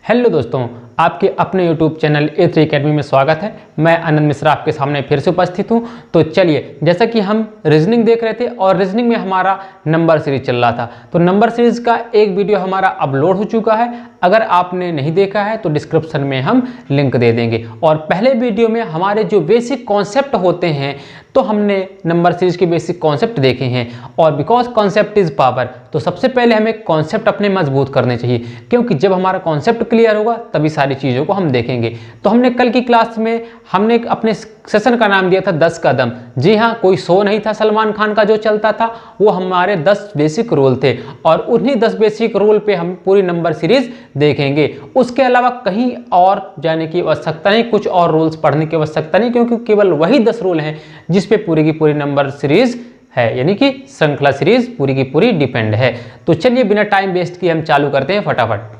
Hello दोस्तों, आपके अपने YouTube चैनल A3 अकेडमी में स्वागत है। मैं आनंद मिश्रा आपके सामने फिर से उपस्थित हूँ। तो चलिए, जैसा कि हम रीजनिंग देख रहे थे और रीजनिंग में हमारा नंबर सीरीज चल रहा था, तो नंबर सीरीज का एक वीडियो हमारा अपलोड हो चुका है। अगर आपने नहीं देखा है तो डिस्क्रिप्शन में हम लिंक दे देंगे। और पहले वीडियो में हमारे जो बेसिक कॉन्सेप्ट होते हैं, तो हमने नंबर सीरीज के बेसिक कॉन्सेप्ट देखे हैं। और बिकॉज कॉन्सेप्ट इज पावर, तो सबसे पहले हमें कॉन्सेप्ट अपने मजबूत करने चाहिए, क्योंकि जब हमारा कॉन्सेप्ट क्लियर होगा तभी सारी चीज़ों को हम देखेंगे। तो हमने कल की क्लास में हमने अपने सेशन का नाम दिया था 10 कदम। जी हाँ, कोई शो नहीं था सलमान खान का जो चलता था, वो हमारे 10 बेसिक रूल थे और उन्हीं 10 बेसिक रूल पे हम पूरी नंबर सीरीज देखेंगे। उसके अलावा कहीं और जाने की आवश्यकता नहीं, कुछ और रूल्स पढ़ने की आवश्यकता नहीं, क्योंकि केवल वही 10 रूल हैं जिस पे पूरी की पूरी नंबर सीरीज है, यानी कि श्रृंखला सीरीज पूरी की पूरी डिपेंड है। तो चलिए, बिना टाइम वेस्ट किए हम चालू करते हैं फटाफट।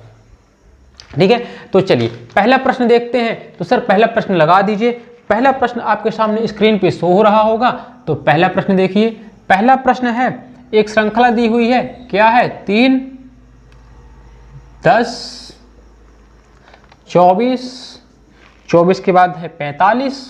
ठीक है, तो चलिए पहला प्रश्न देखते हैं। तो सर पहला प्रश्न लगा दीजिए। पहला प्रश्न आपके सामने स्क्रीन पे शो हो रहा होगा। तो पहला प्रश्न देखिए। पहला प्रश्न है, एक श्रृंखला दी हुई है, क्या है? 3, 10, 24, 24 के बाद है 45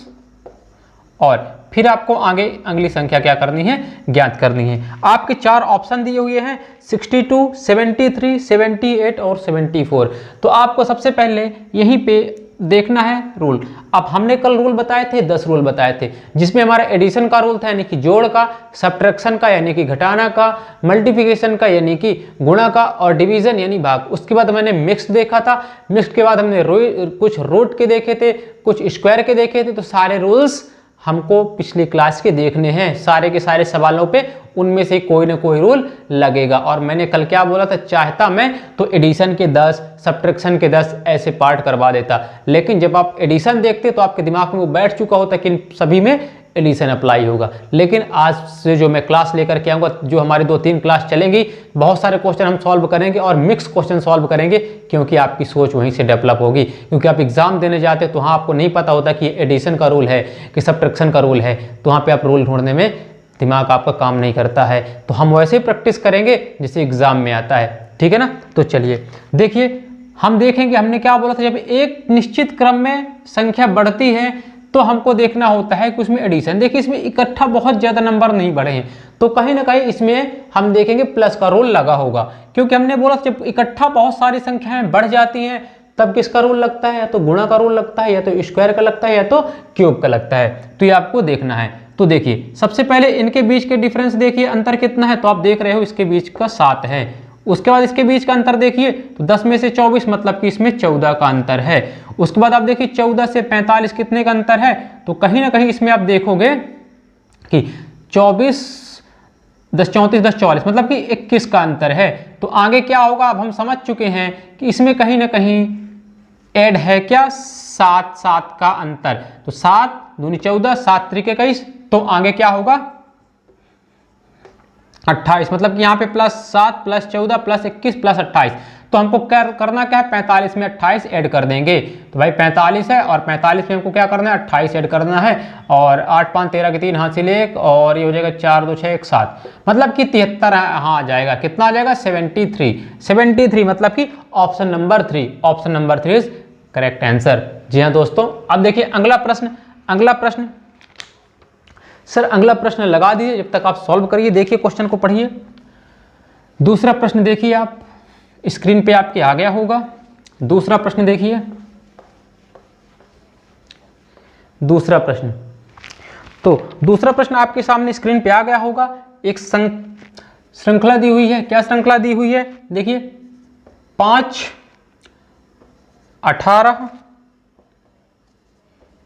और फिर आपको आगे अगली संख्या क्या करनी है? ज्ञात करनी है। आपके 4 ऑप्शन दिए हुए हैं, 62, 73, 78 और 74। तो आपको सबसे पहले यहीं पे देखना है रूल। अब हमने कल रूल बताए थे, 10 रूल बताए थे, जिसमें हमारा एडिशन का रूल था, यानी कि जोड़ का, सब्ट्रैक्शन का यानी कि घटाना का, मल्टीप्लिकेशन का यानी कि गुणा का, और डिवीजन यानी भाग। उसके बाद मैंने मिक्स देखा था। मिक्स के बाद हमने कुछ रूट के देखे थे, कुछ स्क्वायर के देखे थे। तो सारे रूल्स हमको पिछली क्लास के देखने हैं। सारे के सारे सवालों पे उनमें से कोई ना कोई रूल लगेगा। और मैंने कल क्या बोला था, चाहता मैं तो एडिशन के 10, सब्ट्रैक्शन के 10 ऐसे पार्ट करवा देता, लेकिन जब आप एडिशन देखते तो आपके दिमाग में वो बैठ चुका होता कि इन सभी में एडिशन अप्लाई होगा। लेकिन आज से जो मैं क्लास लेकर के आऊँगा, जो हमारी 2-3 क्लास चलेंगी, बहुत सारे क्वेश्चन हम सॉल्व करेंगे और मिक्स क्वेश्चन सॉल्व करेंगे, क्योंकि आपकी सोच वहीं से डेवलप होगी। क्योंकि आप एग्जाम देने जाते तो वहाँ आपको नहीं पता होता कि एडिशन का रूल है कि सब्ट्रैक्शन का रूल है, तो वहाँ पर आप रूल ढूंढने में दिमाग आपका काम नहीं करता है। तो हम वैसे ही प्रैक्टिस करेंगे जैसे एग्जाम में आता है। ठीक है ना? तो चलिए देखिए, हम देखेंगे हमने क्या बोला था, जब एक निश्चित क्रम में संख्या बढ़ती है तो हमको देखना होता है कि उसमें एडिशन। देखिए, इसमें इकट्ठा बहुत ज़्यादा नंबर नहीं बढ़े हैं, तो कहीं ना कहीं इसमें हम देखेंगे प्लस का रूल लगा होगा, क्योंकि हमने बोला जब इकट्ठा बहुत सारी संख्याएं बढ़ जाती हैं तब किसका रूल लगता है? या तो गुणा का रूल लगता है, या तो स्क्वायर का लगता है, या तो क्यूब का लगता है। तो ये आपको देखना है। तो देखिए, सबसे पहले इनके बीच के डिफरेंस देखिए, अंतर कितना है? तो आप देख रहे हो इसके बीच का 7 है। उसके बाद इसके बीच का अंतर देखिए, तो 10 में से 24, मतलब कि इसमें 14 का अंतर है। उसके बाद आप देखिए 14 से 45 कितने का अंतर है? तो कहीं ना कहीं इसमें आप देखोगे कि 24, 10, 34, 10, 44, मतलब कि 21 का अंतर है। तो आगे क्या होगा? अब हम समझ चुके हैं कि इसमें कहीं ना कहीं ऐड है क्या? 7, 7 का अंतर। तो 7 दूनी 14, 7 त्रिक 21, तो आगे क्या होगा? 28, मतलब कि यहाँ पे +7 +14 +21 +28। तो हमको क्या करना क्या है? 45 में 28 ऐड कर देंगे। तो भाई 45 है और 45 में हमको क्या करना है? 28 ऐड करना है। और 8, 5, 13 के 3 हासिल 1 और ये हो जाएगा 4, 2, 6, 1, 7, मतलब कि 73 हाँ आ जाएगा। कितना आ जाएगा? 73, मतलब कि option number 3 is correct answer. जी हाँ दोस्तों, अब देखिए अगला प्रश्न। सर अगला प्रश्न लगा दीजिए, जब तक आप सॉल्व करिए। देखिए क्वेश्चन को पढ़िए। दूसरा प्रश्न देखिए, आप स्क्रीन पे आपके आ गया होगा। दूसरा प्रश्न देखिए। तो दूसरा प्रश्न आपके सामने स्क्रीन पे आ गया होगा। एक श्रृंखला दी हुई है। क्या श्रृंखला दी हुई है? देखिए 5, 18,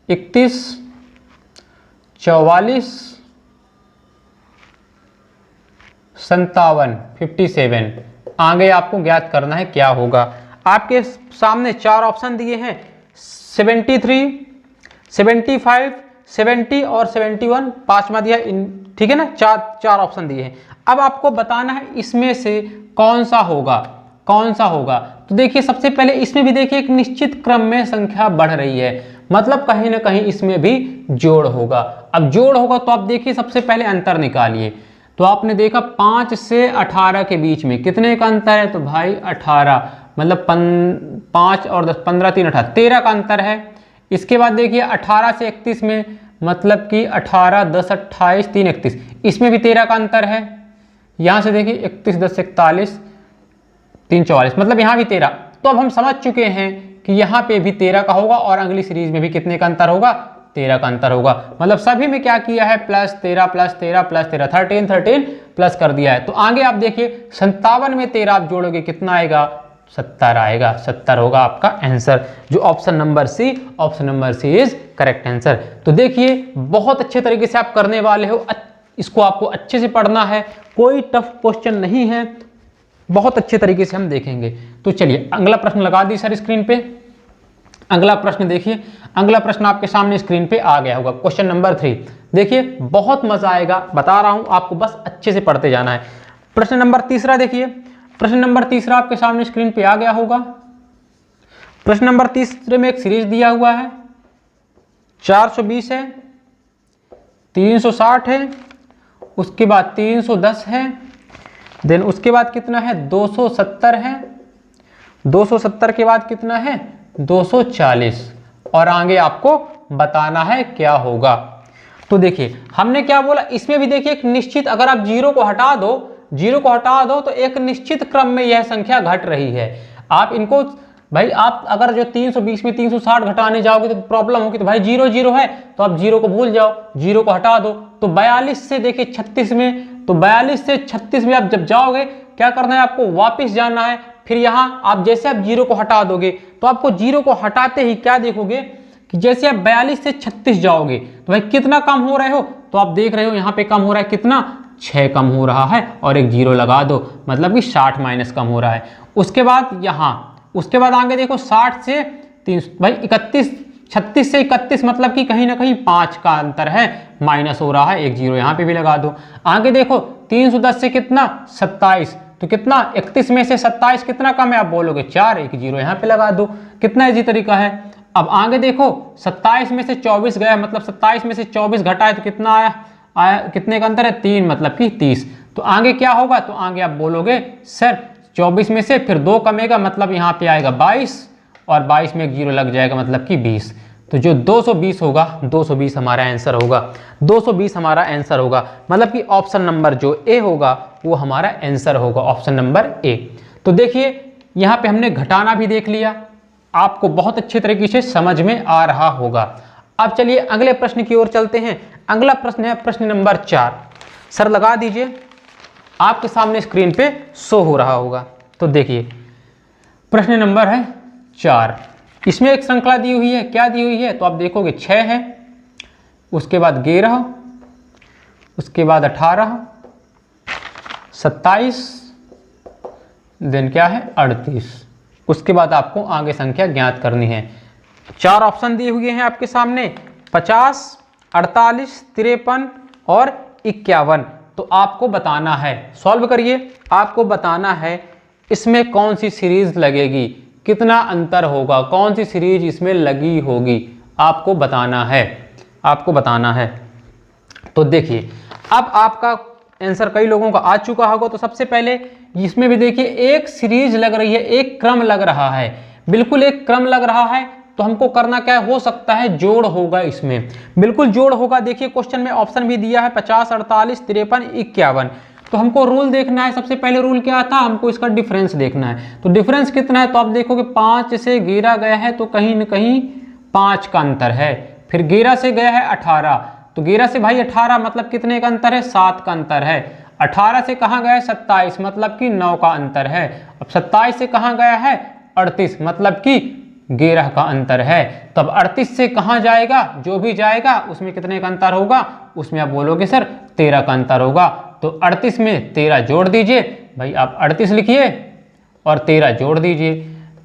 31, 44, 57, 57। आगे आपको ज्ञात करना है क्या होगा। आपके सामने 4 ऑप्शन दिए हैं, 73, 75, 70 और 71, 5वां दिया। ठीक है ना? 4 ऑप्शन दिए हैं। अब आपको बताना है इसमें से कौन सा होगा। तो देखिए, सबसे पहले इसमें भी देखिए एक निश्चित क्रम में संख्या बढ़ रही है, मतलब कहीं ना कहीं इसमें भी जोड़ होगा। अब जोड़ होगा तो आप देखिए सबसे पहले अंतर निकालिए। तो आपने देखा 5 से 18 के बीच में कितने का अंतर है? तो भाई 18, मतलब 5 और 10, 15 3 18, 13 का अंतर है। इसके बाद देखिए 18 से 31 में, मतलब कि 18 10 28 3 31, इसमें भी 13 का अंतर है। यहाँ से देखिए 31 10 41 3 44, मतलब यहाँ भी 13। तो अब हम समझ चुके हैं कि यहाँ पे भी 13 का होगा और अगली सीरीज में भी कितने का अंतर होगा, 13 का अंतर होगा। मतलब सभी में क्या किया है, प्लस 13 प्लस 13 प्लस 13, 13 13 प्लस कर दिया है। तो आगे आप देखिए 57 में 13 आप जोड़ोगे कितना आएगा, 70 आएगा। 70 होगा आपका आंसर, जो option number C, option number C is correct answer. तो देखिए बहुत अच्छे तरीके से आप करने वाले हो, इसको आपको अच्छे से पढ़ना है, कोई टफ क्वेश्चन नहीं है, बहुत अच्छे तरीके से हम देखेंगे। तो चलिए अगला प्रश्न लगा दी सर स्क्रीन पे। अगला प्रश्न देखिए, अगला प्रश्न आपके सामने स्क्रीन पे आ गया होगा, क्वेश्चन नंबर 3। देखिए बहुत मजा आएगा, बता रहा हूं आपको, बस अच्छे से पढ़ते जाना है। प्रश्न नंबर 3 देखिए, प्रश्न नंबर 3 आपके सामने स्क्रीन पे आ गया होगा। प्रश्न नंबर 3 में एक सीरीज दिया हुआ है, 420 है, 360 है, उसके बाद 310 है, देन उसके बाद कितना है 270 है, 270 के बाद कितना है 240, और आगे आपको बताना है क्या होगा। तो देखिए हमने क्या बोला, इसमें भी देखिए एक निश्चित, अगर आप जीरो को हटा दो तो एक निश्चित क्रम में यह संख्या घट रही है। आप इनको भाई, आप अगर जो 320 में 360 घटाने जाओगे तो प्रॉब्लम होगी। तो भाई 0 0 है तो आप 0 को भूल जाओ, 0 को हटा दो। तो 42 से देखिए 36 में, तो 42 से 36 में आप जब जाओगे क्या करना है, आपको वापस जाना है। फिर यहाँ आप जैसे आप 0 को हटा दोगे तो आपको 0 को हटाते ही क्या देखोगे कि जैसे आप 42 से 36 जाओगे तो भाई कितना कम हो रहे हो, तो आप देख रहे हो यहाँ पे कम हो रहा है, कितना 6 कम हो रहा है, और एक 0 लगा दो, मतलब कि 60 माइनस कम हो रहा है। उसके बाद यहाँ, उसके बाद आगे देखो 60 से 3, भाई 31, 36 से 31, मतलब कि कहीं ना कहीं 5 का अंतर है, माइनस हो रहा है, एक 0 यहाँ पे भी लगा दो। आगे देखो 310 से कितना 27, तो कितना 31 में से 27 कितना कम है, आप बोलोगे 4, एक 0 यहाँ पे लगा दो, कितना इजी तरीका है। अब आगे देखो 27 में से 24 गया, मतलब 27 में से 24 घटा है तो कितना आया, कितने का अंतर है 3, मतलब कि 30। तो आगे क्या होगा, तो आगे आप बोलोगे सर 24 में से फिर 2 कमेगा, मतलब यहाँ पे आएगा 22, और 22 में एक 0 लग जाएगा, मतलब कि 20। तो जो 220 होगा, 220 हमारा आंसर होगा, 220 हमारा आंसर होगा, मतलब कि ऑप्शन नंबर जो ए होगा वो हमारा आंसर होगा, ऑप्शन नंबर ए। तो देखिए यहाँ पे हमने घटाना भी देख लिया, आपको बहुत अच्छे तरीके से समझ में आ रहा होगा। अब चलिए अगले प्रश्न की ओर चलते हैं। अगला प्रश्न है प्रश्न नंबर 4। सर लगा दीजिए, आपके सामने स्क्रीन पे शो हो रहा होगा। तो देखिए प्रश्न नंबर है 4, इसमें एक श्रृंखला दी हुई है, क्या दी हुई है, तो आप देखोगे 6 है, उसके बाद 11, उसके बाद 18, 27, देन क्या है 38। उसके बाद आपको आगे संख्या ज्ञात करनी है। 4 ऑप्शन दिए हुए हैं आपके सामने, 50, 48, 53 और 51। तो आपको बताना है, सॉल्व करिए, आपको बताना है इसमें कौन सी सीरीज लगेगी, कितना अंतर होगा, कौन सी सीरीज इसमें लगी होगी, आपको बताना है, आपको बताना है। तो देखिए अब आपका आंसर कई लोगों का आ चुका होगा। तो सबसे पहले इसमें भी देखिए एक सीरीज लग रही है, एक क्रम लग रहा है, बिल्कुल एक क्रम लग रहा है। तो हमको करना क्या हो सकता है, जोड़ होगा, इसमें बिल्कुल जोड़ होगा। देखिए क्वेश्चन में ऑप्शन भी दिया है 50, 48, 53, 51। तो हमको रूल देखना है, सबसे पहले रूल क्या था, हमको इसका डिफरेंस देखना है। तो डिफरेंस कितना है, तो आप देखोगे 5 से 11 गया है तो कहीं न कहीं 5 का अंतर है। फिर 11 से गया है 18, तो 11 से भाई 18, मतलब कितने का अंतर है, 7 का अंतर है। 18 से कहाँ गया है 27, मतलब कि 9 का अंतर है। अब 27 से कहाँ गया है 38, मतलब कि 11 का अंतर है। तब 38 से कहाँ जाएगा, जो भी जाएगा उसमें कितने का अंतर होगा, उसमें आप बोलोगे सर 13 का अंतर होगा। तो 38 में 13 जोड़ दीजिए, भाई आप 38 लिखिए और 13 जोड़ दीजिए।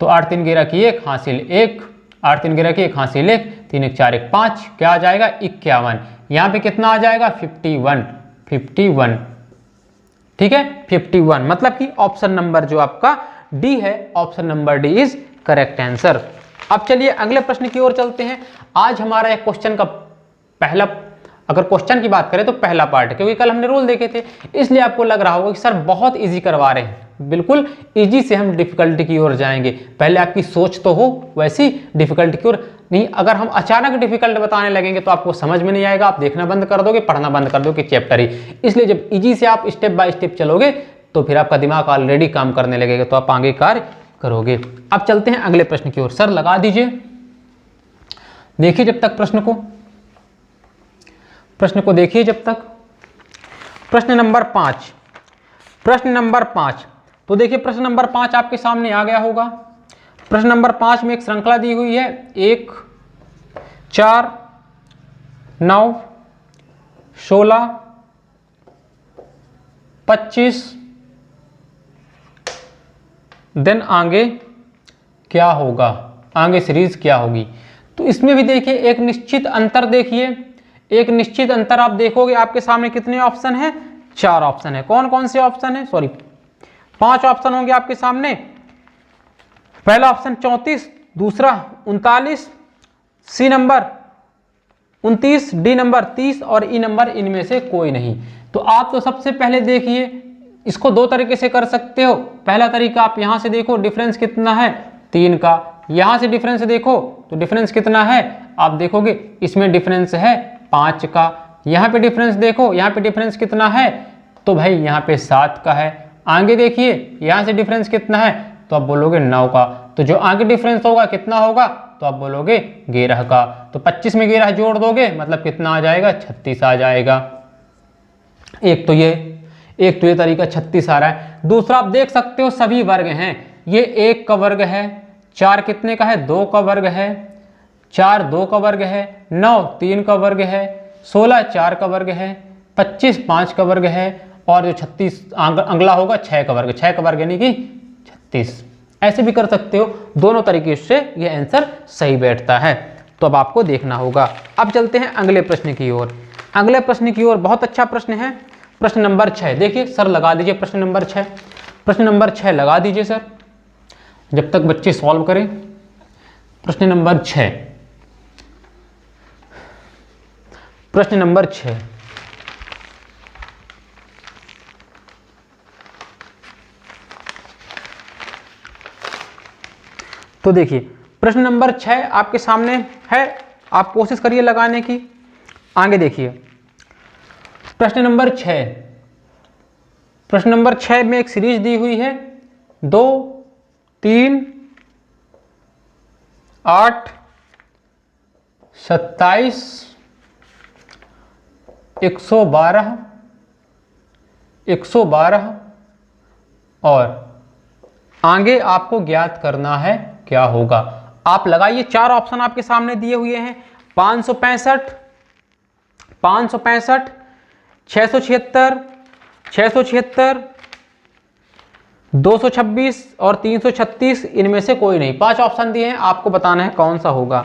तो 8 3 11 की 1 हासिल 1, 8 3 11 की 1 हासिल 1, 3 1 4 1 5, क्या आ जाएगा 51। यहाँ पे कितना आ जाएगा 51, 51, ठीक है 51, मतलब कि ऑप्शन नंबर जो आपका डी है, option number D is correct answer. अब चलिए अगले प्रश्न की ओर चलते हैं। आज हमारा एक क्वेश्चन का पहला अगर क्वेश्चन की बात करें तो पहला पार्ट, क्योंकि कल हमने रूल देखे थे, इसलिए आपको लग रहा होगा कि सर बहुत इजी करवा रहे हैं। बिल्कुल इजी से हम डिफिकल्टी की ओर जाएंगे। पहले आपकी सोच तो हो वैसी, डिफिकल्टी की ओर नहीं। अगर हम अचानक डिफिकल्ट बताने लगेंगे तो आपको समझ में नहीं आएगा, आप देखना बंद कर दोगे, पढ़ना बंद कर दोगे चैप्टर ही। इसलिए जब इजी से आप स्टेप बाय स्टेप चलोगे तो फिर आपका दिमाग ऑलरेडी काम करने लगेगा, तो आप आगे कार्य करोगे। अब चलते हैं अगले प्रश्न की ओर। सर लगा दीजिए, देखिए जब तक प्रश्न को देखिए जब तक। प्रश्न नंबर 5, प्रश्न नंबर 5, तो देखिए प्रश्न नंबर 5 आपके सामने आ गया होगा। प्रश्न नंबर 5 में एक श्रृंखला दी हुई है, 1, 4, 9, 16, 25, देन आगे क्या होगा, आगे सीरीज क्या होगी। तो इसमें भी देखिए एक निश्चित अंतर, देखिए एक निश्चित अंतर आप देखोगे। आपके सामने कितने ऑप्शन हैं? 4 ऑप्शन है। कौन कौन से ऑप्शन है? सॉरी 5 ऑप्शन होंगे आपके सामने। पहला ऑप्शन 34, दूसरा 39, सी नंबर 29, डी नंबर 30 और ई नंबर इनमें से कोई नहीं। तो आप तो सबसे पहले देखिए, इसको 2 तरीके से कर सकते हो। पहला तरीका, आप यहां से देखो डिफरेंस कितना है 3 का, यहां से डिफरेंस देखो तो डिफरेंस कितना है, आप देखोगे इसमें डिफरेंस है 5 का। यहां पे डिफरेंस देखो, यहां पे डिफरेंस कितना है, तो भाई यहां पे 7 का है। आगे देखिए यहां से डिफरेंस कितना है, तो आप बोलोगे 9 का। तो जो आगे डिफरेंस होगा कितना होगा, तो आप बोलोगे 11 का। तो 25 में 11 जोड़ दोगे मतलब कितना आ जाएगा, 36 आ जाएगा। एक तो ये तरीका 36 आ रहा है। दूसरा आप देख सकते हो सभी वर्ग हैं, ये 1 का वर्ग है, 4 कितने का है, 2 का वर्ग है, 4 2 का वर्ग है, 9 3 का वर्ग है, 16 4 का वर्ग है, 25 5 का वर्ग है, और जो 36 अगला होगा 6 का वर्ग, 6 का वर्ग यानी कि 36। ऐसे भी कर सकते हो, दोनों तरीके से ये आंसर सही बैठता है। तो अब आपको देखना होगा। अब चलते हैं अगले प्रश्न की ओर। अगले प्रश्न की ओर बहुत अच्छा प्रश्न है, प्रश्न नंबर 6। देखिए सर लगा दीजिए प्रश्न नंबर 6, प्रश्न नंबर 6 लगा दीजिए सर, जब तक बच्चे सॉल्व करें। प्रश्न नंबर 6, प्रश्न नंबर 6, तो देखिए प्रश्न नंबर 6 आपके सामने है, आप कोशिश करिए लगाने की। आगे देखिए प्रश्न नंबर 6, प्रश्न नंबर 6 में एक सीरीज दी हुई है 2, 3, 8, 27, 112, 112 और आगे आपको ज्ञात करना है क्या होगा। आप लगाइए, 4 ऑप्शन आपके सामने दिए हुए हैं, 565, 565, 676, 676, 226 और 336, इनमें से कोई नहीं। 5 ऑप्शन दिए हैं, आपको बताना है कौन सा होगा।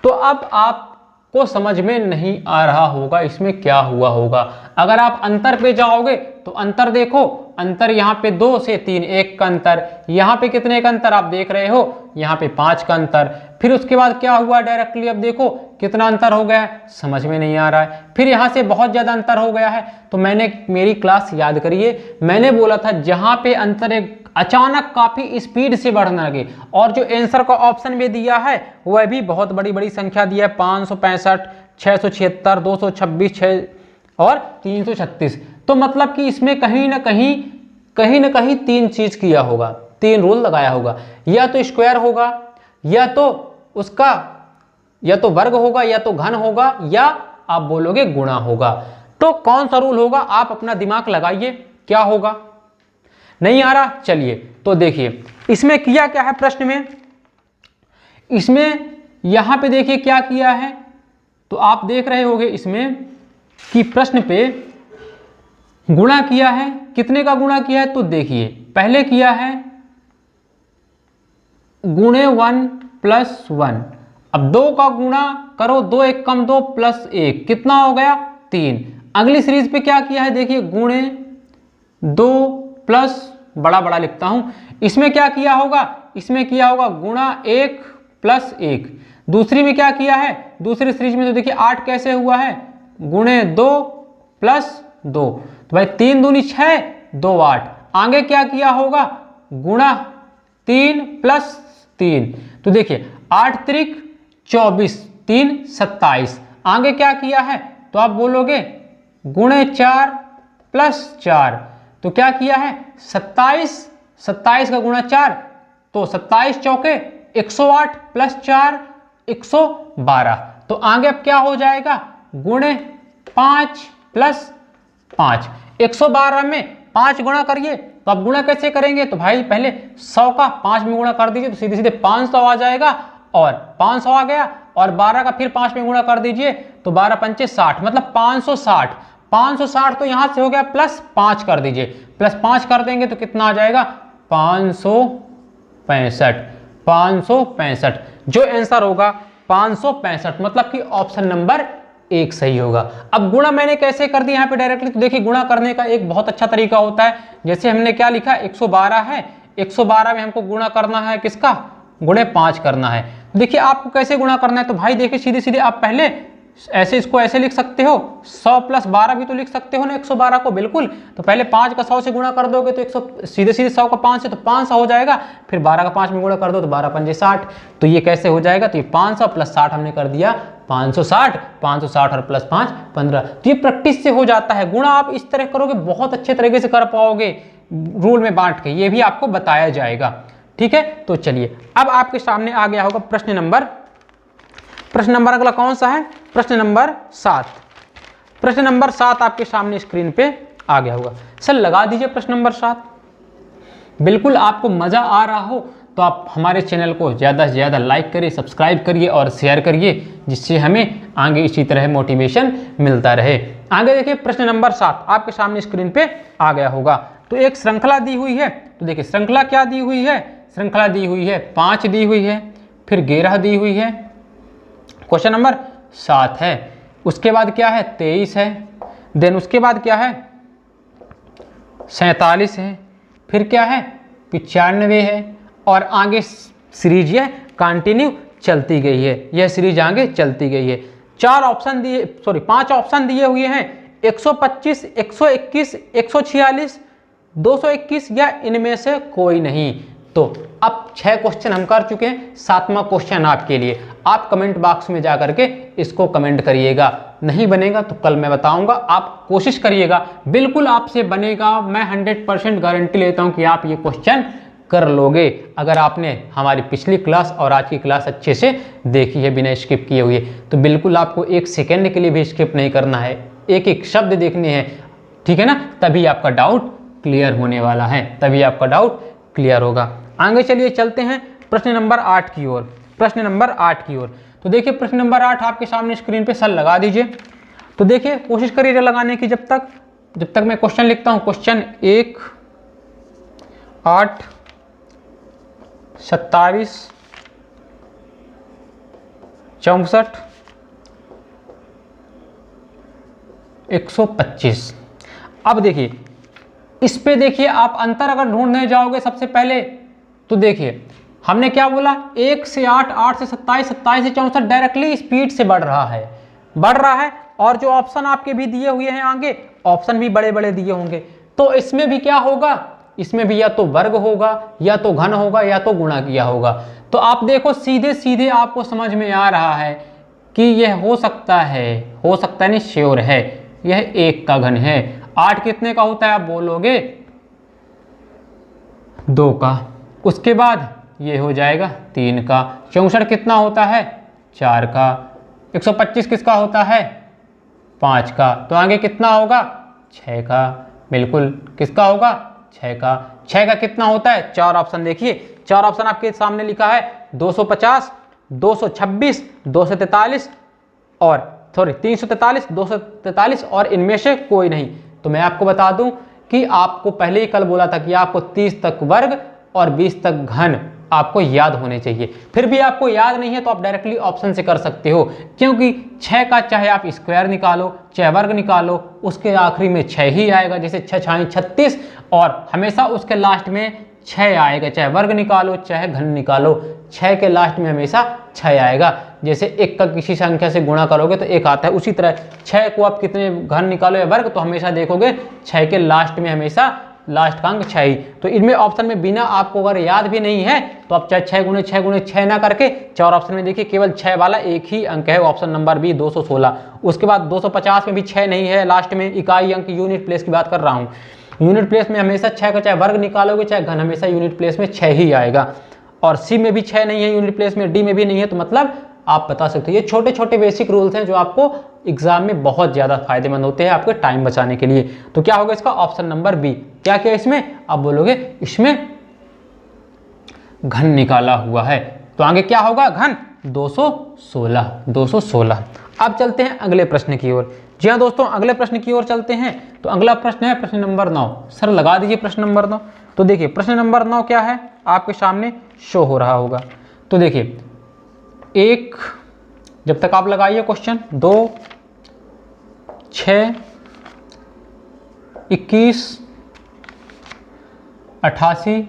तो अब आपको समझ में नहीं आ रहा होगा इसमें क्या हुआ होगा। अगर आप अंतर पे जाओगे तो अंतर देखो, अंतर यहाँ पे 2 से 3 1 का अंतर, यहाँ पे कितने का अंतर आप देख रहे हो, यहाँ पे 5 का अंतर। फिर उसके बाद क्या हुआ डायरेक्टली, अब देखो कितना अंतर हो गया है, समझ में नहीं आ रहा है। फिर यहाँ से बहुत ज़्यादा अंतर हो गया है। तो मैंने मेरी क्लास याद करिए, मैंने बोला था जहाँ पे अंतर एक अचानक काफ़ी स्पीड से बढ़ने लगे, और जो आंसर का ऑप्शन में दिया है वह भी बहुत बड़ी बड़ी संख्या दिया है, 565, 676, 226, 6 और 336। तो मतलब कि इसमें कहीं ना कहीं 3 चीज किया होगा, 3 रूल लगाया होगा। या तो स्क्वायर होगा, या तो उसका या तो वर्ग होगा, या तो घन होगा, या आप बोलोगे गुणा होगा। तो कौन सा रूल होगा, आप अपना दिमाग लगाइए, क्या होगा। नहीं आ रहा, चलिए तो देखिए इसमें किया क्या है प्रश्न में। इसमें यहां पे देखिए क्या किया है, तो आप देख रहे होंगे इसमें कि प्रश्न पे गुणा किया है। कितने का गुणा किया है, तो देखिए पहले किया है गुणे 1 प्लस 1। अब 2 का गुणा करो, 2 1 कम 2 प्लस 1, कितना हो गया 3। अगली सीरीज पे क्या किया है, देखिए गुणे 2 प्लस, बड़ा लिखता हूं, इसमें क्या किया होगा, इसमें किया होगा गुणा 1 प्लस 1। दूसरी में क्या किया है, दूसरी सीरीज में तो देखिए 8 कैसे हुआ है, गुणे 2 प्लस 2, तो भाई 3 दूनी 6, 2 8। आगे क्या किया होगा, गुणा 3 प्लस 3, तो देखिए 8 त्रिक 24, 3 27। आगे क्या किया है, तो आप बोलोगे गुणे 4 प्लस 4, तो क्या किया है 27, 27 का गुणा 4, तो 27 चौके 108 प्लस 4 112। तो आगे अब क्या हो जाएगा, गुणे 5 प्लस 5। 112 में 5 गुणा करिए, तो आप गुणा कैसे करेंगे, तो भाई पहले 100 का 5 में गुणा कर दीजिए, तो सीधे सीधे 500 आ जाएगा, और 500 आ गया, और 12 का फिर 5 में गुणा कर दीजिए, तो 12 पंचे 60, मतलब 560। 560 तो यहां से हो गया, प्लस 5 कर दीजिए, प्लस 5 कर देंगे तो कितना आ जाएगा 565। 565 जो आंसर होगा 565, मतलब कि ऑप्शन नंबर 1 सही होगा। अब गुणा मैंने कैसे कर दिया यहाँ पे डायरेक्टली, तो देखिए गुणा करने का एक बहुत अच्छा तरीका होता है। जैसे हमने क्या लिखा, 112 है, 112 में हमको गुणा करना है किसका, गुणे 5 करना है। देखिए आपको कैसे गुणा करना है, तो भाई देखिए सीधे सीधे आप पहले ऐसे इसको ऐसे लिख सकते हो, 100 प्लस 12 भी तो लिख सकते हो ना 112 को, बिल्कुल। तो पहले 5 का 100 से गुणा कर दोगे तो 100, सीधे सीधे 100 का 5 से तो 500 हो जाएगा, फिर 12 का 5 में गुणा कर दो तो 12 पंजे 60। तो ये कैसे हो जाएगा, तो ये 500 प्लस 60 हमने कर दिया 560, 560 और प्लस 5 15। तो ये प्रैक्टिस से हो जाता है गुणा, आप इस तरह करोगे बहुत अच्छे तरीके से कर पाओगे, रूल में बांट के, ये भी आपको बताया जाएगा, ठीक है। तो चलिए अब आपके सामने आ गया होगा प्रश्न नंबर अगला कौन सा है, प्रश्न नंबर 7। प्रश्न नंबर 7 आपके सामने स्क्रीन पे आ गया होगा। सर लगा दीजिए प्रश्न नंबर 7। बिल्कुल आपको मजा आ रहा हो तो आप हमारे चैनल को ज़्यादा से ज़्यादा लाइक करिए, सब्सक्राइब करिए और शेयर करिए, जिससे हमें आगे इसी तरह मोटिवेशन मिलता रहे। आगे देखिए प्रश्न नंबर 7 आपके सामने स्क्रीन पे आ गया होगा। तो एक श्रृंखला दी हुई है, तो देखिए श्रृंखला क्या दी हुई है, श्रृंखला दी हुई है 5 दी हुई है, फिर 11 दी हुई है, क्वेश्चन नंबर 7 है, उसके बाद क्या है 23 है, देन उसके बाद क्या है 47 है, फिर क्या है 95 है, और आगे सीरीज यह कंटिन्यू चलती गई है, यह सीरीज आगे चलती गई है। 5 ऑप्शन दिए हुए हैं, 125, 121, 146, 221 या इनमें से कोई नहीं। तो अब 6 क्वेश्चन हम कर चुके हैं, 7वां क्वेश्चन आपके लिए। आप कमेंट बॉक्स में जा करके इसको कमेंट करिएगा, नहीं बनेगा तो कल मैं बताऊंगा, आप कोशिश करिएगा, बिल्कुल आपसे बनेगा। मैं 100% गारंटी लेता हूं कि आप ये क्वेश्चन कर लोगे, अगर आपने हमारी पिछली क्लास और आज की क्लास अच्छे से देखी है बिना स्किप किए हुए। तो बिल्कुल आपको 1 सेकेंड के लिए भी स्किप नहीं करना है, एक एक शब्द देखने हैं, ठीक है ना, तभी आपका डाउट क्लियर होने वाला है, तभी आपका डाउट क्लियर होगा। आगे चलिए चलते हैं प्रश्न नंबर 8 की ओर, प्रश्न नंबर 8 की ओर। तो देखिए प्रश्न नंबर 8 आपके सामने स्क्रीन पे सर लगा दीजिए। तो देखिए कोशिश करिए लगाने की, जब तक मैं क्वेश्चन लिखता हूं। क्वेश्चन 1, 8, 27, 64, 125। अब देखिए इस पे देखिए आप अंतर अगर ढूंढने जाओगे सबसे पहले, तो देखिए हमने क्या बोला, 1 से 8, 8 से 27, 27 से 64 डायरेक्टली स्पीड से बढ़ रहा है, और जो ऑप्शन आपके भी दिए हुए हैं आगे, ऑप्शन भी बड़े बड़े दिए होंगे, तो इसमें भी क्या होगा, इसमें भी या तो वर्ग होगा, या तो घन होगा, या तो गुणा किया होगा। तो आप देखो सीधे सीधे आपको समझ में आ रहा है कि यह हो सकता है नहीं, श्योर है, यह 1 का घन है। 8 कितने का होता है आप बोलोगे, 2 का। उसके बाद ये हो जाएगा 3 का। 64 कितना होता है, 4 का। 125 किसका होता है, 5 का। तो आगे कितना होगा, 6 का। बिल्कुल किसका होगा, 6 का। 6 का कितना होता है, 4 ऑप्शन देखिए, 4 ऑप्शन आपके सामने लिखा है 250, 226, 243 और 343, 243 और इनमें से कोई नहीं। तो मैं आपको बता दूं कि आपको पहले ही कल बोला था कि आपको 30 तक वर्ग और 20 तक घन आपको याद होने चाहिए। फिर भी आपको याद नहीं है तो आप डायरेक्टली ऑप्शन से कर सकते हो, क्योंकि 6 का चाहे आप स्क्वायर निकालो चाहे वर्ग निकालो, उसके आखिरी में 6 ही आएगा। जैसे 6 छाई 36 और हमेशा उसके लास्ट में 6 आएगा, चाहे वर्ग निकालो चाहे घन निकालो, 6 के लास्ट में हमेशा 6 आएगा। जैसे 1 का किसी संख्या से गुणा करोगे तो 1 आता है, उसी तरह 6 को आप कितने घन निकालो या वर्ग, तो हमेशा देखोगे 6 के लास्ट में हमेशा लास्ट का अंक 6 ही। तो इनमें ऑप्शन में बिना आपको अगर याद भी नहीं है तो आप चाहे 6 गुणे 6 गुणे 6 ना करके 4 ऑप्शन में देखिए केवल 6 वाला एक ही अंक है, ऑप्शन नंबर बी 216। उसके बाद 250 में भी 6 नहीं है, लास्ट में इकाई अंक यूनिट प्लेस की बात कर रहा हूँ। यूनिट प्लेस में हमेशा 6 का चाहे वर्ग निकालोगे चाहे घन, हमेशा यूनिट प्लेस में 6 ही आएगा। और सी में भी 6 नहीं है यूनिट प्लेस में, डी में भी नहीं है, तो मतलब आप बता सकते हो। ये छोटे छोटे बेसिक रूल्स हैं जो आपको एग्जाम में बहुत ज़्यादा फायदेमंद होते हैं आपके टाइम बचाने के लिए। तो क्या होगा इसका ऑप्शन नंबर बी। क्या क्या इसमें आप बोलोगे, इसमें घन निकाला हुआ है, तो आगे क्या होगा घन 216। अब चलते हैं अगले प्रश्न की ओर। जी हाँ दोस्तों, अगले प्रश्न की ओर चलते हैं। तो अगला प्रश्न है प्रश्न नंबर 9। सर लगा दीजिए प्रश्न नंबर 9। तो देखिए प्रश्न नंबर 9 क्या है, आपके सामने शो हो रहा होगा। तो देखिए 1, जब तक आप लगाइए क्वेश्चन, 2, 6, 21, 88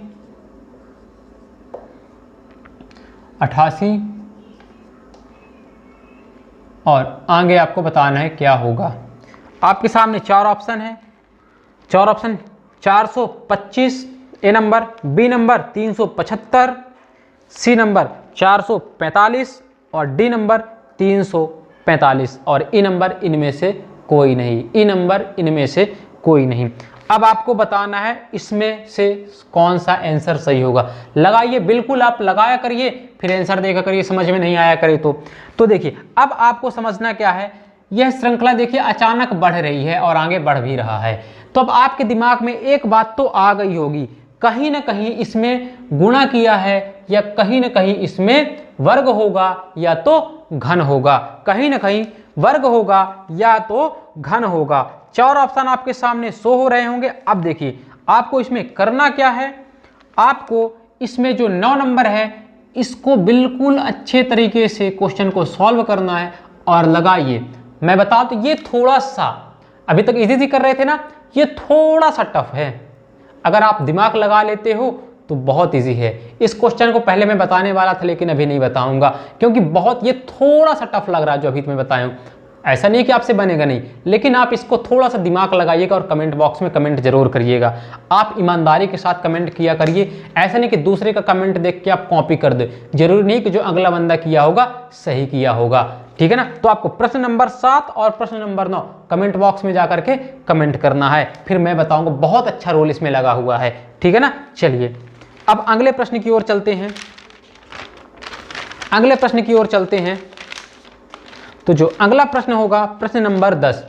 और आगे आपको बताना है क्या होगा। आपके सामने 4 ऑप्शन है। 4 option 425 A number, B number 375, C number 445 और डी नंबर 345 और ई नंबर इनमें से कोई नहीं। ई नंबर इनमें से कोई नहीं। अब आपको बताना है इसमें से कौन सा आंसर सही होगा। लगाइए, बिल्कुल आप लगाया करिए, फिर आंसर देखा करिए, समझ में नहीं आया करे तो देखिए अब आपको समझना क्या है, यह श्रृंखला देखिए अचानक बढ़ रही है और आगे बढ़ भी रहा है। तो अब आपके दिमाग में एक बात तो आ गई होगी, कहीं ना कहीं इसमें गुणा किया है या कहीं ना कहीं इसमें वर्ग होगा या तो घन होगा, कहीं ना कहीं वर्ग होगा या तो घन होगा। 4 ऑप्शन आपके सामने शो हो रहे होंगे। अब देखिए आपको इसमें करना क्या है, आपको इसमें जो 9 नंबर है इसको बिल्कुल अच्छे तरीके से क्वेश्चन को सॉल्व करना है और लगाइए। मैं बताऊं तो ये थोड़ा सा, अभी तक इजी कर रहे थे ना, ये थोड़ा सा टफ है। अगर आप दिमाग लगा लेते हो तो बहुत इजी है। इस क्वेश्चन को पहले मैं बताने वाला था लेकिन अभी नहीं बताऊंगा क्योंकि बहुत ये थोड़ा सा टफ लग रहा है जो अभी मैं बताया हूँ। ऐसा नहीं कि आपसे बनेगा नहीं, लेकिन आप इसको थोड़ा सा दिमाग लगाइएगा और कमेंट बॉक्स में कमेंट जरूर करिएगा। आप ईमानदारी के साथ कमेंट किया करिए, ऐसा नहीं कि दूसरे का कमेंट देख के आप कॉपी कर दे। जरूरी नहीं कि जो अगला बंदा किया होगा सही किया होगा, ठीक है ना। तो आपको प्रश्न नंबर 7 और प्रश्न नंबर 9 कमेंट बॉक्स में जाकर के कमेंट करना है, फिर मैं बताऊंगा। बहुत अच्छा रोल इसमें लगा हुआ है, ठीक है ना। चलिए अब अगले प्रश्न की ओर चलते हैं। अगले प्रश्न की ओर चलते हैं। तो जो अगला प्रश्न होगा प्रश्न नंबर 10।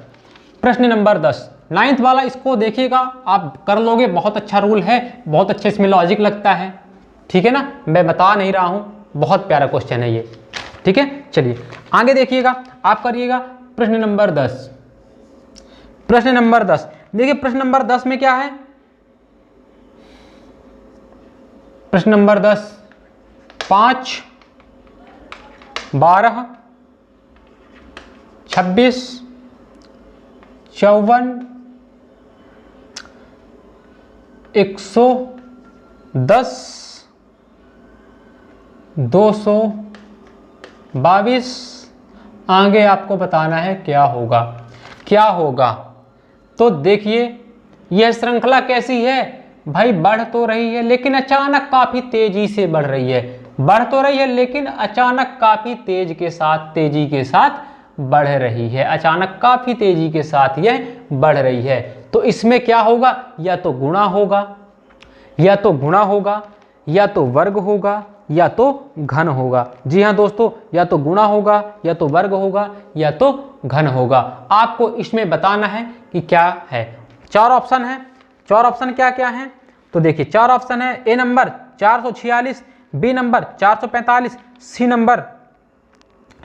प्रश्न नंबर 10 9th वाला, इसको देखिएगा, आप कर लोगे। बहुत अच्छा रूल है, बहुत अच्छे इसमें लॉजिक लगता है, ठीक है ना। मैं बता नहीं रहा हूं, बहुत प्यारा क्वेश्चन है ये, ठीक है। चलिए आगे देखिएगा, आप करिएगा प्रश्न नंबर 10। प्रश्न नंबर 10 देखिए, प्रश्न नंबर 10 में क्या है, प्रश्न नंबर 10 5, 12, 26, 54, 110, 222। आगे आपको बताना है क्या होगा। क्या होगा तो देखिए यह श्रृंखला कैसी है भाई, बढ़ तो रही है लेकिन अचानक काफी तेजी से बढ़ रही है। बढ़ तो रही है लेकिन अचानक काफी तेजी के साथ बढ़ रही है। अचानक काफी तेजी के साथ यह बढ़ रही है। तो इसमें क्या होगा, या तो गुणा होगा या तो गुणा होगा या तो वर्ग होगा या तो घन होगा। जी हाँ दोस्तों, या तो गुणा होगा या तो वर्ग होगा या तो घन होगा। आपको इसमें बताना है कि क्या है। 4 ऑप्शन है। 4 ऑप्शन क्या क्या हैं तो देखिए 4 ऑप्शन है। A number 446, B number 445, C number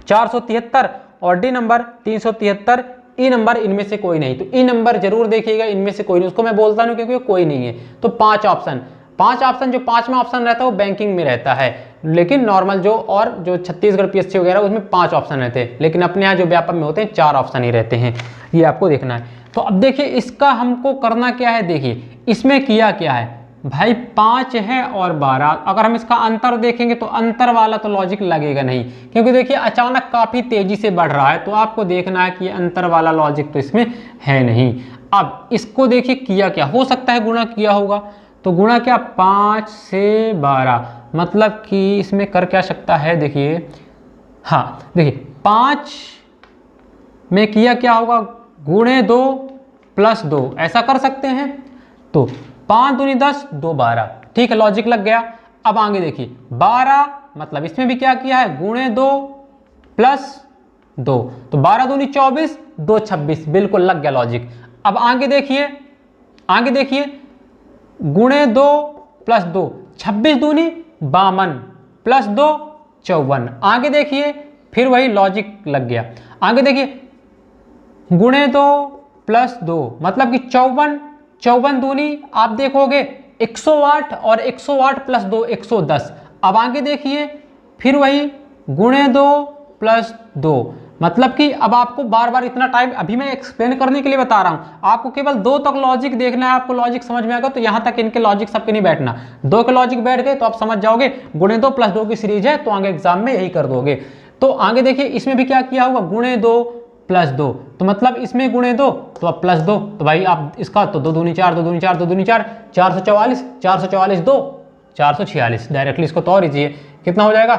473 और डी नंबर 373। ई नंबर इनमें से कोई नहीं। तो ई नंबर जरूर देखिएगा, इनमें से कोई नहीं। उसको मैं बोलता नहीं क्योंकि कोई नहीं है। तो 5 ऑप्शन जो 5वां ऑप्शन रहता है वो बैंकिंग में रहता है, लेकिन नॉर्मल जो छत्तीसगढ़ पीएससी वगैरह उसमें 5 ऑप्शन रहते हैं, लेकिन अपने यहाँ जो व्यापक में होते हैं 4 ऑप्शन ही रहते हैं। ये आपको देखना है। तो अब देखिए इसका हमको करना क्या है। देखिए इसमें किया क्या है, भाई 5 है और 12, अगर हम इसका अंतर देखेंगे तो अंतर वाला तो लॉजिक लगेगा नहीं, क्योंकि देखिए अचानक काफ़ी तेज़ी से बढ़ रहा है, तो आपको देखना है कि ये अंतर वाला लॉजिक तो इसमें है नहीं। अब इसको देखिए किया क्या, हो सकता है गुणा किया होगा, तो गुणा क्या 5 से 12, मतलब कि इसमें कर क्या सकता है, देखिए हाँ देखिए 5 में किया क्या होगा, गुणे 2 प्लस 2, ऐसा कर सकते हैं। तो 5 दूनी 10, 2 12, ठीक है लॉजिक लग गया। अब आगे देखिए 12, मतलब इसमें भी क्या किया है, गुणे 2 प्लस 2, तो 12 दूनी 24, 2 26, बिल्कुल लग गया लॉजिक। अब आगे देखिए, आगे देखिए गुणे 2 प्लस 2, 26 दूनी 52 प्लस 2 54, आगे देखिए फिर वही लॉजिक लग गया। आगे देखिए गुणे 2 प्लस 2, मतलब कि 54, 54 दूनी आप देखोगे 108 और 108 प्लस 2 110। अब आगे देखिए फिर वही गुणे 2 प्लस 2, मतलब कि अब आपको बार बार इतना टाइम अभी मैं एक्सप्लेन करने के लिए बता रहा हूं, आपको केवल 2 तक लॉजिक देखना है, आपको लॉजिक समझ में आएगा, तो यहां तक इनके लॉजिक सबके नहीं बैठना, 2 के लॉजिक बैठ गए तो आप समझ जाओगे गुणे 2 प्लस 2 की सीरीज है, तो आगे एग्जाम में यही कर दोगे। तो आगे देखिए इसमें भी क्या किया होगा, गुणे 2 प्लस 2, तो मतलब इसमें गुणे 2 तो अब प्लस 2, तो भाई आप इसका तो 2 दूनी 4, 2 दूनी 4, 2 दूनी 4, 444, 444 2 446, डायरेक्टली इसको तोड़ दीजिए, कितना हो जाएगा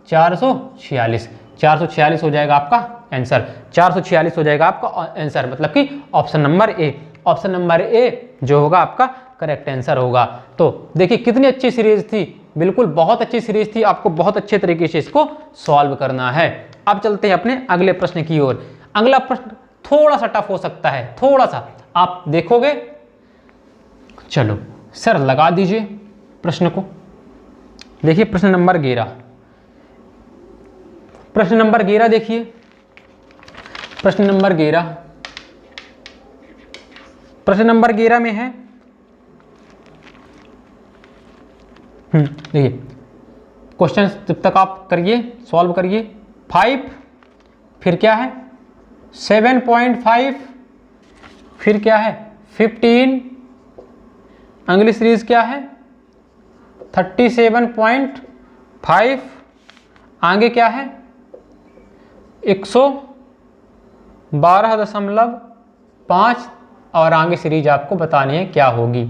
446, 446 हो जाएगा आपका आंसर, 446 हो जाएगा आपका आंसर, मतलब कि ऑप्शन नंबर ए, ऑप्शन नंबर ए जो होगा आपका करेक्ट आंसर होगा। तो देखिए कितनी अच्छी सीरीज थी, बिल्कुल बहुत अच्छी सीरीज थी, आपको बहुत अच्छे तरीके से इसको सॉल्व करना है। अब चलते हैं अपने अगले प्रश्न की ओर। अगला प्रश्न थोड़ा सा टफ हो सकता है, थोड़ा सा आप देखोगे। चलो सर लगा दीजिए प्रश्न को, देखिए प्रश्न नंबर 11, प्रश्न नंबर 11 देखिए, प्रश्न नंबर 11, प्रश्न नंबर 11 में है देखिए क्वेश्चन जब तक आप करिए सॉल्व करिए। 5 फिर क्या है 7.5, फिर क्या है 15, अगली सीरीज क्या है 37.5, आगे क्या है 112.5, और आगे सीरीज आपको बतानी है क्या होगी।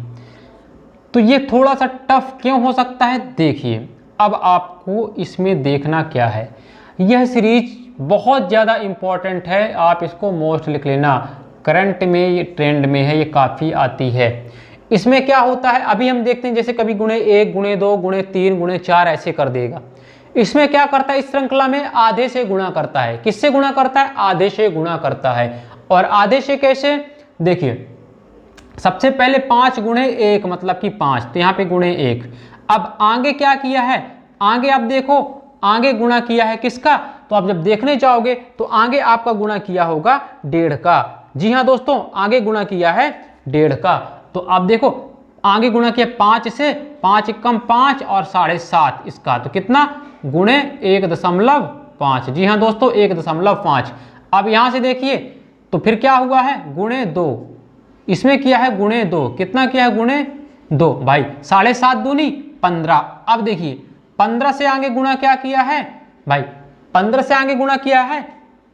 तो ये थोड़ा सा टफ क्यों हो सकता है, देखिए अब आपको इसमें देखना क्या है, यह सीरीज बहुत ज़्यादा इम्पॉर्टेंट है, आप इसको मोस्ट लिख लेना, करंट में ये ट्रेंड में है, ये काफ़ी आती है। इसमें क्या होता है अभी हम देखते हैं, जैसे कभी गुणे 1, गुणे 2, गुणे 3, गुणे 4 ऐसे कर देगा। इसमें क्या करता है, इस श्रृंखला में आधे से गुणा करता है, किससे गुणा करता है, आधे से गुणा करता है। और आधे से कैसे, देखिए सबसे पहले 5 गुणे 1 मतलब कि 5, तो यहाँ पे गुणे 1। अब आगे क्या किया है, आगे आप देखो आगे गुणा किया है किसका, तो आप जब देखने जाओगे तो आगे आपका गुणा किया होगा 1.5 का। जी हाँ दोस्तों, आगे गुणा किया है 1.5 का। तो आप देखो आगे गुणा किया 5 से, 5 कम 5 और 7.5 इसका, तो कितना गुणे 1.5। जी हाँ दोस्तों 1.5। अब यहाँ से देखिए तो फिर क्या हुआ है गुणे 2, इसमें किया है गुणे 2, कितना किया है गुणे 2, भाई 7.5 दूनी 15। अब देखिए 15 से आगे गुणा क्या किया है भाई, 15 से आगे गुणा किया है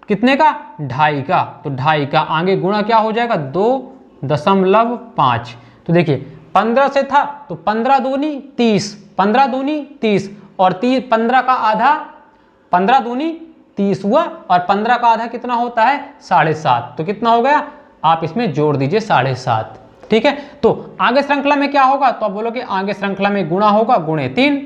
कितने का 2.5 का, तो 2.5 का आगे गुणा क्या हो जाएगा 2.5। तो देखिए 15 से था तो 15 दूनी 30, 15 दूनी 30 और 15 का आधा, 15 दूनी 30 हुआ, और 15 का आधा कितना होता है 7.5, तो कितना हो गया आप इसमें जोड़ दीजिए 7.5। ठीक है, तो आगे श्रृंखला में क्या होगा, तो आप बोलोगे आगे श्रृंखला में गुणा होगा गुणे 3,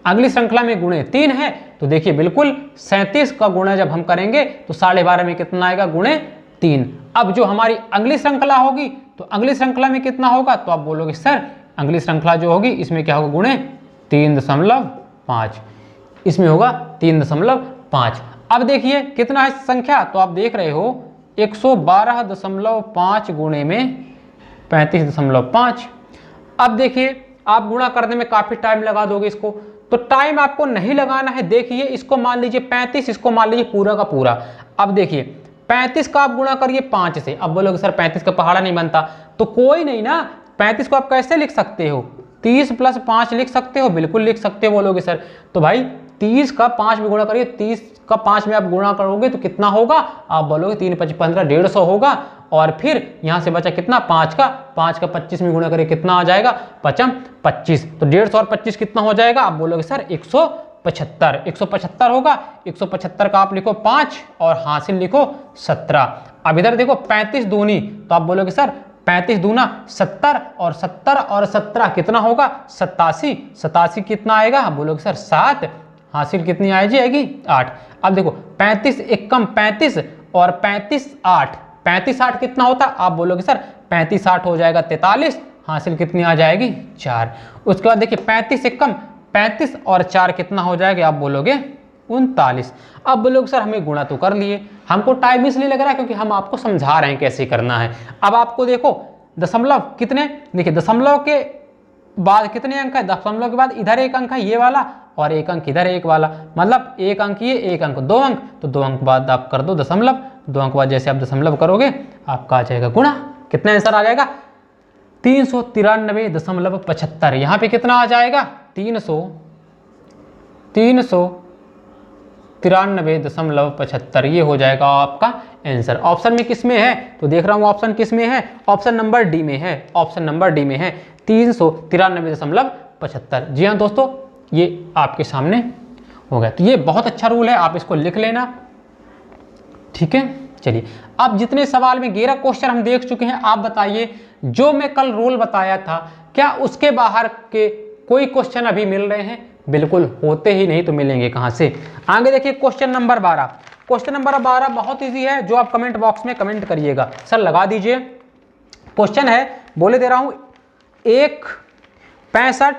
अगली श्रृंखला में गुणे 3 है, तो देखिए बिल्कुल 37 का गुणा जब हम करेंगे तो 12.5 में कितना आएगा गुणे 3। अब जो हमारी अगली श्रृंखला होगी तो अगली श्रृंखला में कितना होगा, तो आप बोलोगे सर अगली श्रृंखला जो होगी इसमें क्या होगा गुणे 3.5, इसमें होगा 3.5। अब देखिए कितना है संख्या, तो आप देख रहे हो 112.5 गुणे में 35.5। अब देखिए आप गुणा करने में काफी टाइम लगा दोगे इसको, तो टाइम आपको नहीं लगाना है। देखिए इसको मान लीजिए 35, इसको मान लीजिए पूरा का पूरा। अब देखिए 35 का आप गुणा करिए 5 से, अब बोलोगे सर 35 का पहाड़ा नहीं बनता, तो कोई नहीं ना, 35 को आप कैसे लिख सकते हो, 30 + 5 लिख सकते हो, बिल्कुल लिख सकते हो। बोलोगे सर तो भाई 30 का 5 में गुणा करिए, 30 का 5 में आप गुणा करोगे तो कितना होगा, आप बोलोगे 3 × 5 = 15, 150 होगा। और फिर यहाँ से बचा कितना, 5 का 25 में गुणा करिए, कितना आ जाएगा, 5 × 25, तो 150 और 25 कितना हो जाएगा, आप बोलोगे सर 175। 175 होगा, 175 का आप लिखो 5 और हासिल लिखो 17। अब इधर देखो 35 दूनी, तो आप बोलोगे सर 35 दूना 70 और 70 और 17 कितना होगा, 87। 87 कितना आएगा, आप बोलोगे सर 7, हासिल कितनी आ जाएगी, 8। अब देखो 35 एकम 35 और 35 8, 35 8 कितना होता, आप बोलोगे सर 35 8 हो जाएगा 43, हासिल कितनी आ जाएगी, 4। उसके बाद देखिए 35 एकम 35 और 4 कितना हो जाएगा, आप बोलोगे 39। अब बोलोगे सर हमें गुणा तो कर लिए, हमको टाइम इसलिए लग रहा है क्योंकि हम आपको समझा रहे हैं कैसे करना है। अब आपको देखो दशमलव कितने, देखिए दशमलव के बाद कितने अंक है, दशमलव के बाद इधर एक अंक है ये वाला और एक अंक इधर एक वाला, मतलब एक अंक ये एक अंक 2 अंक, तो 2 अंक बाद आप कर दो दशमलव, 2 अंक बाद जैसे आप दशमलव करोगे आपका आ जाएगा गुणा। कितना आंसर आ जाएगा, 393.75। यहाँ पे कितना आ जाएगा, 393.75, ये हो जाएगा आपका आंसर। ऑप्शन में किस में है, तो देख रहा हूँ ऑप्शन किस में है, ऑप्शन नंबर डी में है, ऑप्शन नंबर डी में है 393.75। जी हाँ दोस्तों, ये आपके सामने हो गया। तो ये बहुत अच्छा रूल है, आप इसको लिख लेना, ठीक है। चलिए अब जितने सवाल में 11 क्वेश्चन हम देख चुके हैं, आप बताइए जो मैं कल रूल बताया था क्या उसके बाहर के कोई क्वेश्चन अभी मिल रहे हैं, बिल्कुल होते ही नहीं तो मिलेंगे कहां से। आगे देखिए क्वेश्चन नंबर 12। क्वेश्चन नंबर 12 बहुत इजी है, जो आप कमेंट बॉक्स में कमेंट करिएगा सर लगा दीजिए। क्वेश्चन है, बोले दे रहा हूं 1 65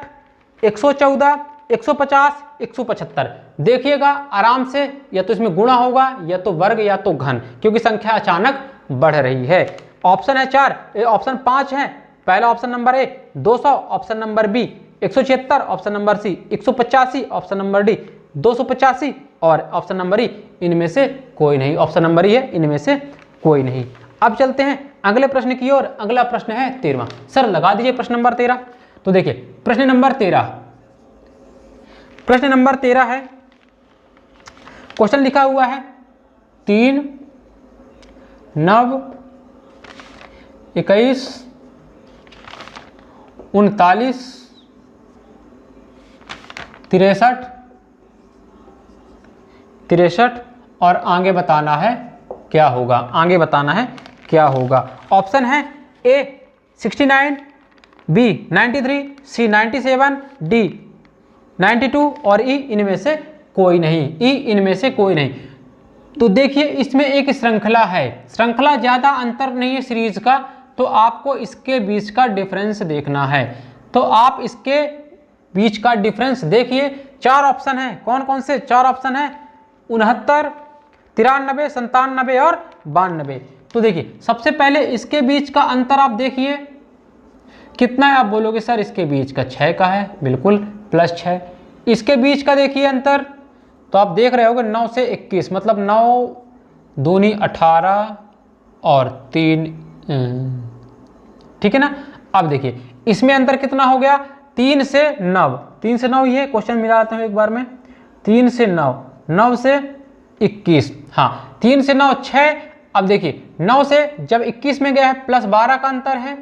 114 150 175। देखिएगा आराम से, या तो इसमें गुणा होगा या तो वर्ग या तो घन, क्योंकि संख्या अचानक बढ़ रही है। ऑप्शन है 4, ऑप्शन 5 है। पहला option number A 200, option number B 176, option number C 185, option number D 285 और ऑप्शन नंबर ई इनमें से कोई नहीं। ऑप्शन नंबर ई है इनमें से कोई नहीं। अब चलते हैं अगले प्रश्न की ओर। अगला प्रश्न है 13वां। सर लगा दीजिए प्रश्न नंबर 13। तो देखिए प्रश्न नंबर 13, प्रश्न नंबर 13 है, क्वेश्चन लिखा हुआ है 3 9 21 39 63 और आगे बताना है क्या होगा, आगे बताना है क्या होगा। ऑप्शन है ए 69, बी 93, सी 97, डी 92 और ई इनमें से कोई नहीं, ई इनमें से कोई नहीं। तो देखिए इसमें एक श्रृंखला है, श्रृंखला ज़्यादा अंतर नहीं है सीरीज का, तो आपको इसके बीच का डिफरेंस देखना है। तो आप इसके बीच का डिफरेंस देखिए, 4 ऑप्शन है। कौन कौन से 4 ऑप्शन है, 69, 93, 97 और 92। तो देखिए सबसे पहले इसके बीच का अंतर आप देखिए कितना है, आप बोलोगे सर इसके बीच का 6 का है, बिल्कुल +6। इसके बीच का देखिए अंतर, तो आप देख रहे होगे 9 से 21, मतलब 9 दूनी 18 और 3, ठीक है ना। अब देखिए इसमें अंतर कितना हो गया, 3 से 9, 3 से 9 ये क्वेश्चन मिला लेते हैं एक बार में, 3 से 9, 9 से 21, हाँ 3 से 9 6। अब देखिए 9 से जब 21 में गया है +12 का अंतर है,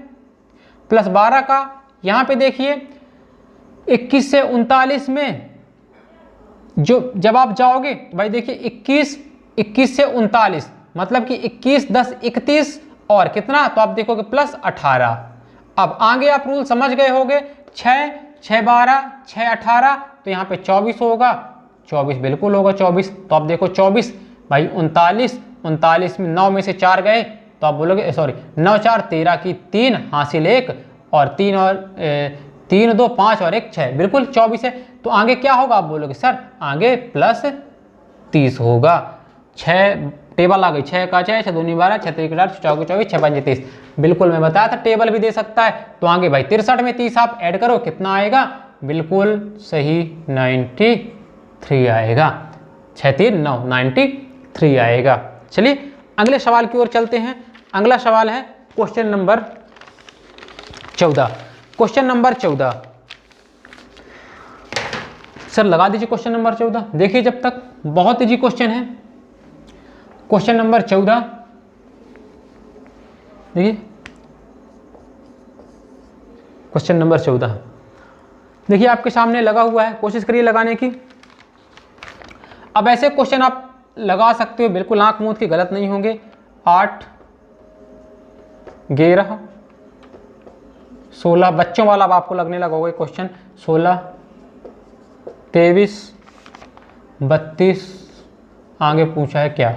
+12 का। यहाँ पे देखिए 21 से 39 में जो जब आप जाओगे भाई देखिए 21 से 39 मतलब कि 21 10 31 और कितना, तो आप देखोगे +18। अब आगे आप रूल समझ गए होंगे, 6 6 12 6 18, तो यहाँ पे 24 होगा, 24 बिल्कुल होगा 24। तो आप देखो 24 भाई 39 में 9 में से 4 गए, तो आप बोलोगे सॉरी 9 4 13 की 3 हासिल 1 और 3 और 3 2 5 और 1 6, बिल्कुल 24 है। तो आगे क्या होगा, आप बोलोगे सर आगे +30 होगा। 6 टेबल आ गई, 6 का 6 6 दूनी 12 6 3 4 6 24 6 5 30, बिल्कुल मैं बताया था टेबल भी दे सकता है। तो आगे भाई 63 में 30 आप ऐड करो, कितना आएगा, बिल्कुल सही 93 आएगा। 6 3 9 93 आएगा। चलिए अगले सवाल की ओर चलते हैं। अगला सवाल है question number 14। Question number 14 sir लगा दीजिए क्वेश्चन नंबर 14। देखिए जब तक बहुत इजी क्वेश्चन है। क्वेश्चन नंबर 14 देखिए, क्वेश्चन नंबर 14 देखिए आपके सामने लगा हुआ है, कोशिश करिए लगाने की। अब ऐसे क्वेश्चन आप लगा सकते हो, बिल्कुल आंख मूंद के गलत नहीं होंगे। 8 11 16 बच्चों वाला अब आपको लगने लगा होगा क्वेश्चन। 16 23 32 आगे पूछा है क्या।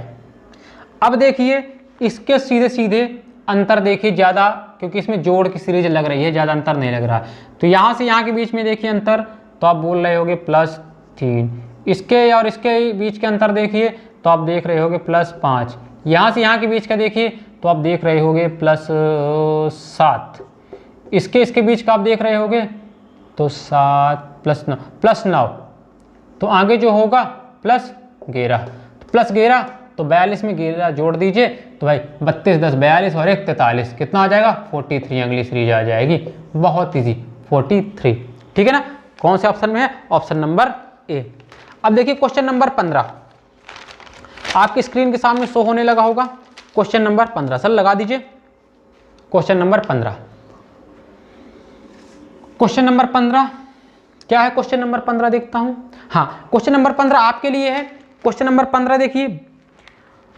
अब देखिए इसके सीधे सीधे अंतर देखिए ज़्यादा, क्योंकि इसमें जोड़ की सीरीज लग रही है, ज़्यादा अंतर नहीं लग रहा। तो यहाँ से यहाँ के बीच में देखिए अंतर, तो आप बोल रहे होगे +3। इसके और इसके बीच के अंतर देखिए तो आप देख रहे होगे +5। यहाँ से यहाँ के बीच का देखिए तो आप देख रहे होगे +7। इसके बीच का आप देख रहे होगे तो 7 + 9 तो आगे जो होगा +11। +11 तो 42 में 11 जोड़ दीजिए तो भाई 32 10 42 और 1 43 कितना आ जाएगा 43। अगली सीरीज आ जाएगी, बहुत इजी 43। ठीक है ना। कौन से ऑप्शन में है, ऑप्शन नंबर ए। अब देखिए क्वेश्चन नंबर 15 आपकी स्क्रीन के सामने शो होने लगा होगा। क्वेश्चन नंबर 15 सर लगा दीजिए। क्वेश्चन नंबर 15, क्वेश्चन नंबर 15 क्या है। क्वेश्चन नंबर 15 देखता हूं। हाँ, क्वेश्चन नंबर 15 आपके लिए है। क्वेश्चन नंबर 15 देखिए,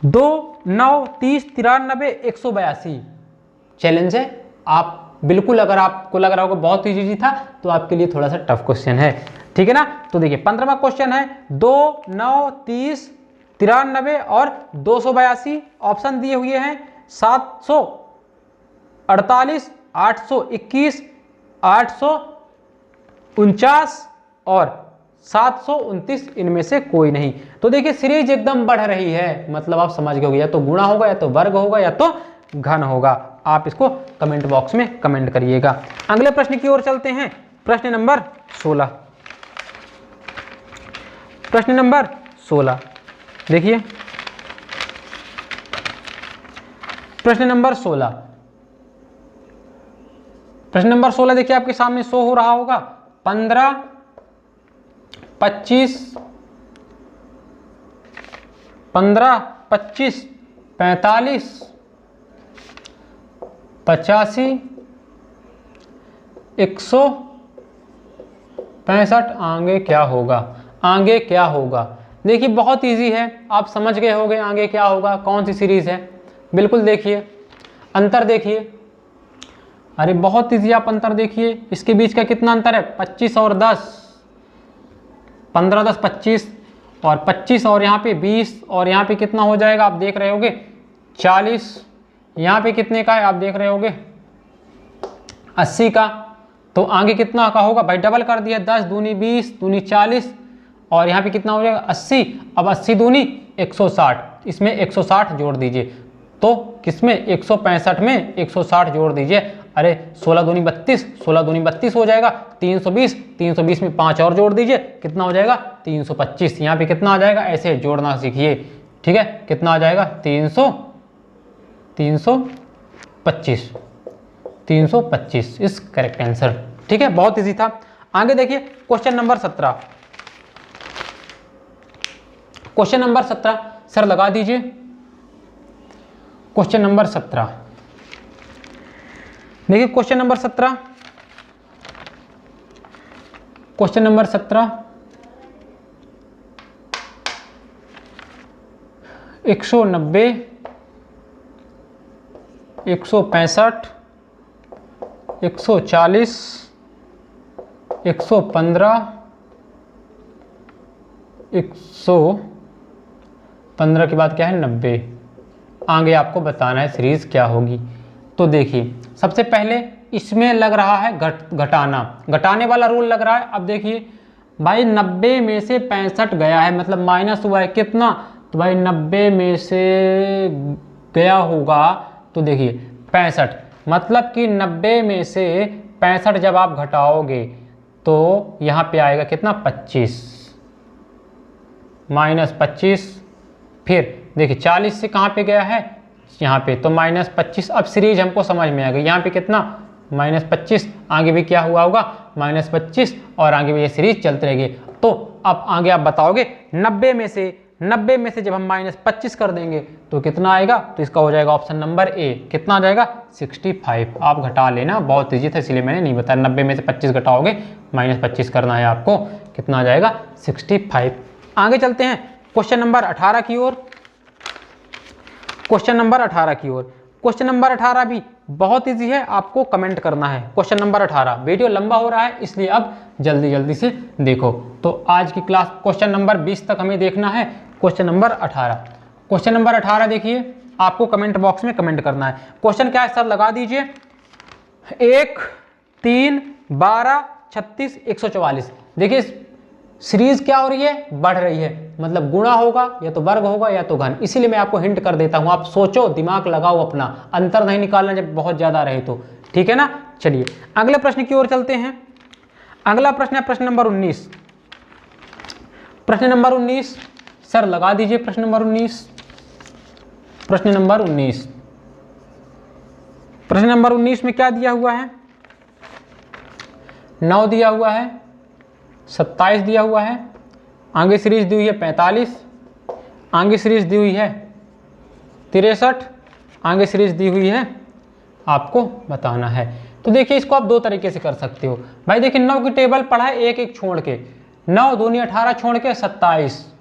2 9 30 93 182 चैलेंज है। आप बिल्कुल, अगर आपको लग रहा होगा बहुत इजी था तो आपके लिए थोड़ा सा टफ क्वेश्चन है। ठीक है ना। तो देखिए 15वां क्वेश्चन है, 2 9 30 93 और 282 ऑप्शन दिए हुए हैं। 748 821 849 और 729, इनमें से कोई नहीं। तो देखिए सीरीज एकदम बढ़ रही है, मतलब आप समझ गए, या तो गुणा होगा, या तो वर्ग होगा, या तो घन होगा। आप इसको कमेंट बॉक्स में कमेंट करिएगा। अगले प्रश्न की ओर चलते हैं। प्रश्न नंबर 16। प्रश्न नंबर 16 देखिए, प्रश्न नंबर 16। प्रश्न नंबर 16 देखिए आपके सामने शो हो रहा होगा। 15 25 45 45 85 165। आगे क्या होगा, आगे क्या होगा। देखिए बहुत इजी है, आप समझ गए होंगे आगे क्या होगा, कौन सी सीरीज है। बिल्कुल देखिए अंतर देखिए, अरे बहुत इजी, आप अंतर देखिए। इसके बीच का कितना अंतर है, 25 और 10, 15 10 25 और 25 और यहाँ पे 20 और यहाँ पे कितना हो जाएगा, आप देख रहे होगे 40। यहाँ पे कितने का है, आप देख रहे होगे 80 का। तो आगे कितना का होगा भाई, डबल कर दिया, 10 दूनी 20 दूनी 40 और यहाँ पे कितना हो जाएगा 80। अब 80 दूनी 160, इसमें 160 जोड़ दीजिए। तो किसमें 165 में 160 जोड़ दीजिए। अरे 16 दूनी 32, 16 दूनी 32 हो जाएगा 320, 320 में 5 और जोड़ दीजिए, कितना हो जाएगा 325। यहाँ पे कितना आ जाएगा, ऐसे जोड़ना सीखिए। ठीक है, कितना आ जाएगा 325 इस करेक्ट आंसर। ठीक है, बहुत इजी था। आगे देखिए question number 17। Question number 17 sir लगा दीजिए। क्वेश्चन नंबर 17 देखिए, क्वेश्चन नंबर 17, क्वेश्चन नंबर 17 190 165 140 115 115 के बाद क्या है 90। आगे आपको बताना है सीरीज क्या होगी। तो देखिए सबसे पहले इसमें लग रहा है घटाने वाला रूल लग रहा है। अब देखिए भाई 90 में से 65 गया है, मतलब माइनस हुआ है कितना, तो भाई 90 में से गया होगा तो देखिए 65, मतलब कि 90 में से 65 जब आप घटाओगे तो यहाँ पे आएगा कितना 25 -25। फिर देखिए 40 से कहाँ पे गया है, यहाँ पे, तो -25। अब सीरीज हमको समझ में आ गई। यहाँ पे कितना -25, आगे भी क्या हुआ होगा -25 और आगे भी ये सीरीज चलती रहेगी। तो अब आगे आप बताओगे 90 में से जब हम -25 कर देंगे तो कितना आएगा, तो इसका हो जाएगा ऑप्शन नंबर ए, कितना आ जाएगा 65। आप घटा लेना, बहुत ईजी था इसलिए मैंने नहीं बताया। 90 में से 25 घटाओगे, -25 करना है आपको, कितना आ जाएगा 65। आगे चलते हैं क्वेश्चन नंबर 18 की ओर। क्वेश्चन नंबर 18 भी बहुत इजी है, आपको कमेंट करना है। क्वेश्चन नंबर 18, वीडियो लंबा हो रहा है इसलिए अब जल्दी से देखो। तो आज की क्लास क्वेश्चन नंबर 20 तक हमें देखना है। क्वेश्चन नंबर 18 देखिए, आपको कमेंट बॉक्स में कमेंट करना है। क्वेश्चन क्या है सर, लगा दीजिए। 1, 3, 12, 36, 144। देखिए सीरीज क्या हो रही है, बढ़ रही है, मतलब गुणा होगा या तो वर्ग होगा या तो घन, इसीलिए मैं आपको हिंट कर देता हूं। आप सोचो, दिमाग लगाओ अपना, अंतर नहीं निकालना जब बहुत ज्यादा रहे तो, ठीक है ना। चलिए अगले प्रश्न की ओर चलते हैं। अगला प्रश्न है प्रश्न नंबर 19। प्रश्न नंबर 19 सर लगा दीजिए। प्रश्न नंबर 19 में क्या दिया हुआ है, 9 दिया हुआ है, 27 दिया हुआ है, आगे सीरीज दी हुई है 45, आगे सीरीज दी हुई है 63, आगे सीरीज दी हुई है, आपको बताना है। तो देखिए इसको आप दो तरीके से कर सकते हो भाई। देखिए 9 की टेबल पढ़ा है एक एक छोड़ के, 9 दूनी 18 छोड़ के 27,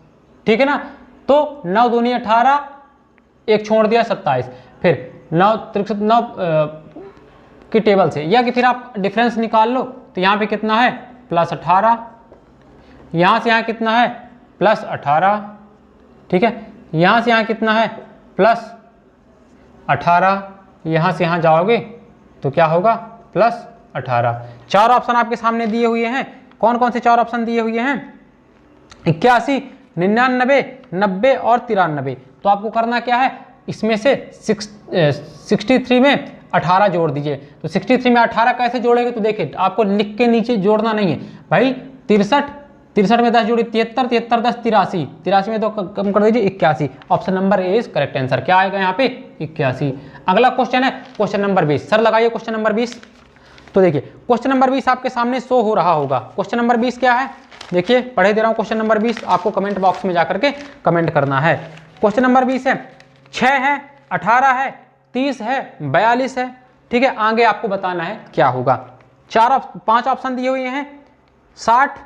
ठीक है ना। तो 9 दूनी 18, एक छोड़ दिया 27, फिर 9 की टेबल से, या कि फिर आप डिफरेंस निकाल लो। तो यहाँ पे कितना है +18, यहाँ से यहाँ कितना है +18, ठीक है। यहाँ से यहाँ कितना है +18, यहाँ से यहाँ जाओगे तो क्या होगा +18। 4 ऑप्शन आपके सामने दिए हुए हैं। कौन कौन से 4 ऑप्शन दिए हुए हैं, 81, 99, 90 और 93। तो आपको करना क्या है, इसमें से 63 में 18 जोड़ दीजिए। तो 63 में 18 कैसे जोड़ेंगे, तो देखिए आपको लिख के नीचे जोड़ना नहीं है भाई। 63 में 10 जोड़ी 73, 73 10 83, 83 में तो कम कर दीजिए 81। Option number A is correct answer. क्या आएगा यहाँ पे 81। अगला क्वेश्चन है क्वेश्चन नंबर 20। सर लगाइए क्वेश्चन नंबर 20। तो देखिए क्वेश्चन नंबर 20 आपके सामने शो हो रहा होगा। क्वेश्चन नंबर 20 क्या है, देखिए पढ़े दे रहा हूँ। क्वेश्चन नंबर 20 आपको कमेंट बॉक्स में जाकर के कमेंट करना है। क्वेश्चन नंबर 20 है 6 है, 18 है, 30 है, 42 है, ठीक है। आगे आपको बताना है क्या होगा। 5 ऑप्शन दिए हुए हैं, 60,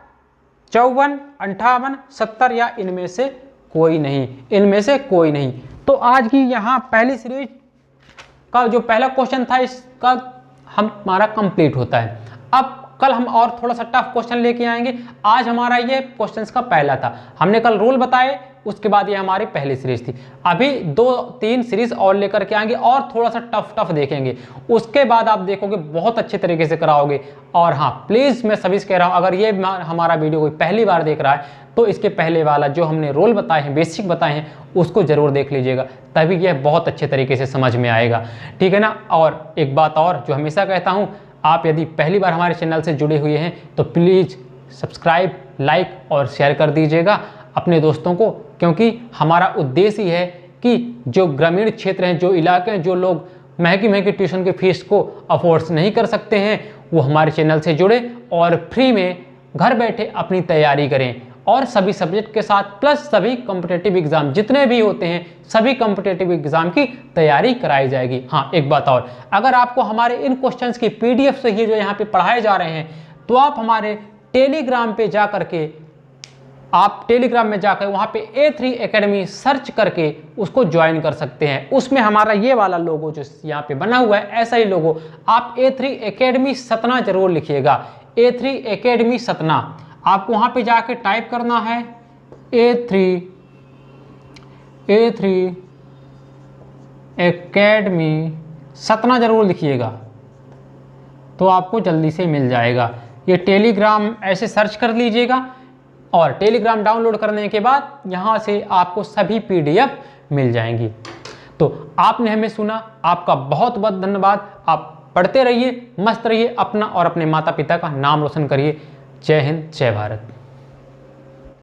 54, 58, 70 या इनमें से कोई नहीं। तो आज की यहाँ पहली सीरीज का जो पहला क्वेश्चन था इसका हमारा कंप्लीट होता है। अब कल हम और थोड़ा सा टफ क्वेश्चन लेके आएंगे। आज हमारा ये क्वेश्चंस का पहला था, हमने कल रूल बताए, उसके बाद ये हमारी पहली सीरीज थी। अभी 2-3 सीरीज और लेकर के आएंगे और थोड़ा सा टफ देखेंगे। उसके बाद आप देखोगे बहुत अच्छे तरीके से कराओगे। और हाँ प्लीज़ मैं सभी से कह रहा हूँ, अगर ये हमारा वीडियो कोई पहली बार देख रहा है तो इसके पहले वाला जो हमने रोल बताए हैं, बेसिक बताए हैं, उसको ज़रूर देख लीजिएगा, तभी यह बहुत अच्छे तरीके से समझ में आएगा, ठीक है ना। और एक बात और जो हमेशा कहता हूँ, आप यदि पहली बार हमारे चैनल से जुड़े हुए हैं तो प्लीज़ सब्सक्राइब, लाइक और शेयर कर दीजिएगा अपने दोस्तों को, क्योंकि हमारा उद्देश्य ही है कि जो ग्रामीण क्षेत्र हैं, जो इलाके हैं, जो लोग महंगी ट्यूशन की फीस को अफोर्ड नहीं कर सकते हैं, वो हमारे चैनल से जुड़े और फ्री में घर बैठे अपनी तैयारी करें। और सभी सब्जेक्ट के साथ प्लस सभी कॉम्पिटिटिव एग्जाम जितने भी होते हैं, सभी कॉम्पिटिटिव एग्जाम की तैयारी कराई जाएगी। हाँ एक बात और, अगर आपको हमारे इन क्वेश्चंस की PDF चाहिए जो यहाँ पे पढ़ाए जा रहे हैं, तो आप हमारे टेलीग्राम पे जा करके, आप टेलीग्राम में जाकर वहाँ पे A3 एकेडमी सर्च करके उसको ज्वाइन कर सकते हैं। उसमें हमारा ये वाला लोगो जो यहाँ पे बना हुआ है, ऐसा ही लोगो, आप A3 एकेडमी सतना जरूर लिखिएगा, A3 एकेडमी सतना। आपको वहाँ पे जाके टाइप करना है A3 एकेडमी सतना जरूर लिखिएगा, तो आपको जल्दी से मिल जाएगा। ये टेलीग्राम ऐसे सर्च कर लीजिएगा और टेलीग्राम डाउनलोड करने के बाद यहाँ से आपको सभी PDF मिल जाएंगी। तो आपने हमें सुना, आपका बहुत बहुत धन्यवाद। आप पढ़ते रहिए, मस्त रहिए, अपना और अपने माता पिता का नाम रोशन करिए। जय हिंद, जय भारत।